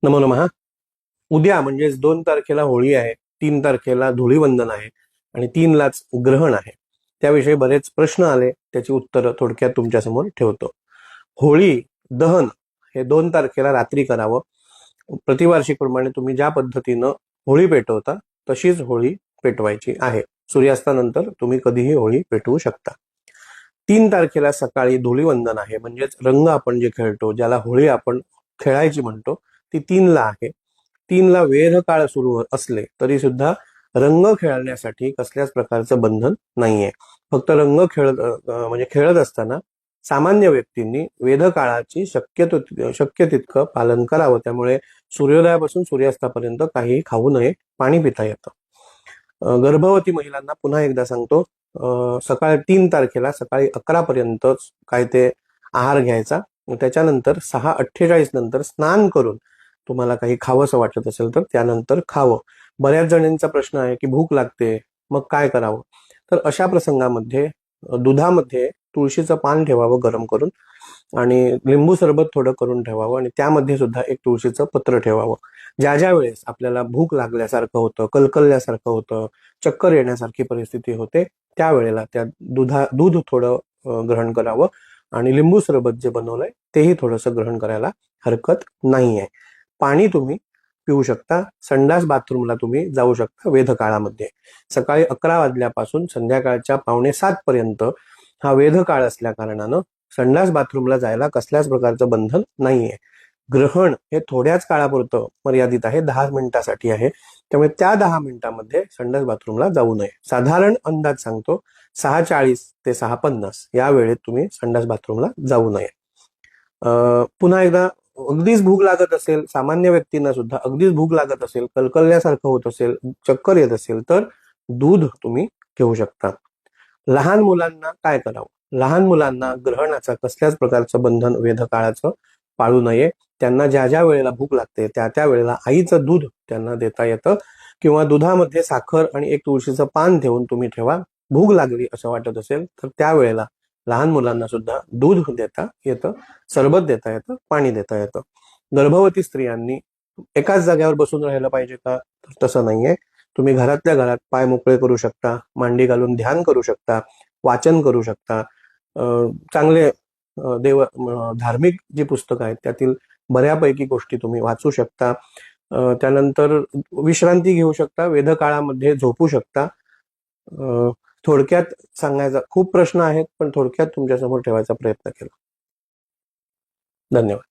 नमो नमः. उद्या म्हणजेच 2 तारखेला होळी आहे, 3 तारखेला धुळीवंदन आहे आणि 3लाच ग्रहण आहे. त्याविषयी बरेच प्रश्न आले, त्याची उत्तरं थोडक्यात तुमच्यासमोर ठेवतो. होळी दहन हे 2 तारखेला रात्री करावं. प्रतिवार्षिकप्रमाणे तुम्ही ज्या पद्धतीनं होळी पेटवता तशीच होळी पेटवायची आहे. सूर्यास्तानंतर तुम्ही कधीही होळी पेटवू शकता. 3 तारखेला सकाळी धुळीवंदन आहे, म्हणजेच रंग आपण जे खेळतो, ज्याला होळी आपण खेळायची म्हणतो, ती 3ला आहे. 3ला वेध काळ सुरू असले तरी सुद्धा रंग खेळण्यासाठी कसल्याच प्रकारचं बंधन नाहीये. फक्त रंग म्हणजे खेळत असताना सामान्य व्यक्तींनी वेध काळाची शक्य तितकं पालन करावं. त्यामुळे सूर्योदयापासून सूर्यास्तापर्यंत काही खाऊ नये, पाणी पिता येतं. गर्भवती महिलांना पुन्हा एकदा सांगतो, सकाळी 3 तारखेला सकाळी 11 पर्यंत काय ते आहार घ्यायचा. त्याच्यानंतर 6:48 नंतर स्नान करून तुम्हाला काही खावंसं वाटत असेल तर त्यानंतर खावं. बऱ्याच जणांचा प्रश्न आहे की भूक लागते, मग काय करावं? तर अशा प्रसंगामध्ये दुधामध्ये तुळशीचं पान ठेवावं गरम करून, आणि लिंबू सरबत थोडं करून ठेवावं, आणि त्यामध्ये सुद्धा एक तुळशीचं पत्र ठेवावं. ज्या ज्या वेळेस आपल्याला भूक लागल्यासारखं होतं, कलकलल्यासारखं होतं, चक्कर येण्यासारखी परिस्थिती होते, त्यावेळेला दूध थोडं ग्रहण करावं, आणि लिंबू सरबत जे बनवलंय तेही थोडंसं ग्रहण करायला हरकत नाहीये. पाणी तुम्ही पिऊ शकता. संडास बाथरूमला तुम्ही जाऊ शकता वेध काळामध्ये. सकाळी 11 वाजल्यापासून संध्याकाळच्या 6:45 पर्यंत हा वेध काळ असल्या कारणानं संडास बाथरूमला जायला कसल्याच प्रकारचं बंधन नाहीये. ग्रहण हे थोड्याच काळापुरतं मर्यादित आहे, 10 मिनिटासाठी आहे. त्यामुळे त्या 10 मिनिटामध्ये संडास बाथरूमला जाऊ नये. साधारण अंदाज सांगतो, 6:40 ते 6:50 या वेळेत तुम्ही संडास बाथरूमला जाऊ नये. पुन्हा एकदा, अगदीच भूक लागत असेल, सामान्य व्यक्तींना सुद्धा अगदीच भूक लागत असेल, कलकलल्यासारखं होत असेल, चक्कर येत असेल तर दूध तुम्ही घेऊ शकता. लहान मुलांना काय करावं? लहान मुलांना ग्रहणाचा कसल्याच प्रकारचं बंधन वेध काळाचं पाळू नये. त्यांना ज्या ज्या वेळेला भूक लागते त्या त्या वेळेला आईचं दूध त्यांना देता येतं, किंवा दुधामध्ये साखर आणि एक तुळशीचं पान ठेवून तुम्ही ठेवा. भूक लागली असं वाटत असेल तर त्यावेळेला लहान मुलांना सुद्धा दूध देता येतं, सरबत देता येतं, पाणी देता येतं. गर्भवती स्त्रियांनी एकाच जागेवर बसून राहिलं पाहिजे का? तर तसं नाहीये. तुम्ही घरातल्या घरात पाय मोकळे करू शकता, मांडी घालून ध्यान करू शकता, वाचन करू शकता. चांगले धार्मिक जी पुस्तकं आहेत त्यातील बऱ्यापैकी गोष्टी तुम्ही वाचू शकता. त्यानंतर विश्रांती घेऊ शकता, वेध काळामध्ये झोपू शकता. थोडक्यात सांगायचा, खूप प्रश्न आहेत पण थोडक्यात तुमच्यासमोर ठेवायचा प्रयत्न केला. धन्यवाद.